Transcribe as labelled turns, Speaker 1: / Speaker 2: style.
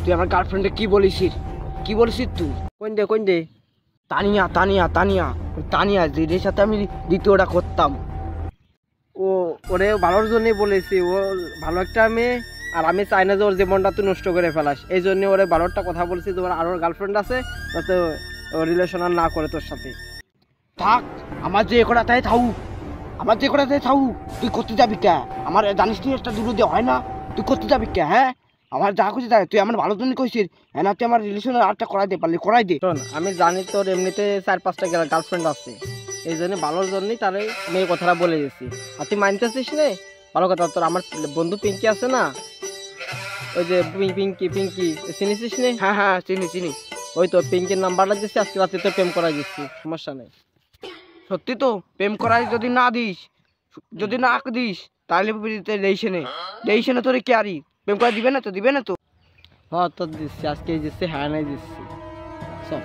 Speaker 1: তুই আমার গার্লফ্রেন্ডে কি বলিস তুই? কোন দে? তানিয়া যেটার সাথে আমি দ্বিতীয়টা করতাম, ওরে ভালোর জন্যই বলেছি। ও ভালো একটা মেয়ে, আর আমি চাই না যে ওর জীবনটা তুই নষ্ট করে ফেলাস। এই জন্য ওরে ভালোটা কথা বলছি, তোমার আরো গার্লফ্রেন্ড আছে, যাতে রিলেশন আর না করে তোর সাথে। থাক, আমার যে কটাই থাকুক, তুই করতে যাবি কে? আমার জানিস নি একটা দুটো দিয়ে হয় না, তুই করতে যাবি কে? হ্যাঁ, আমার যা খুশি তাই, তুই আমার ভালোর জন্য কইছিস। হ্যাঁ না, তুই আমার রিলেশনের আরটা করাই দে, পারলি করাই দে। শোন, আমি জানি তোর এমনিতে 4-5টা গার্লফ্রেন্ড আছে, এই জন্য ভালোর জন্যই তারে মেয়ে কথাটা বলে গেছি। আর তুই মানতেছিস নে, ভালো কথা। তোর আমার বন্ধু পিঙ্কি আছে না, ওই যে পিঙ্কি চিনিস নে? হ্যাঁ চিনি। ওই তো পিঙ্কির নাম্বারটা দিচ্ছি, আজকে রাতে তো প্রেম করাই দিচ্ছি, সমস্যা নেই। সত্যি তো? প্রেম করাই যদি না দিস তাহলে রেশনে তোরে কে আরি প্রেম করা দিবে না তো? হ্যাঁ, তো দিচ্ছি, আজকে দিচ্ছি, হ্যাঁ নাই দিচ্ছি। চল।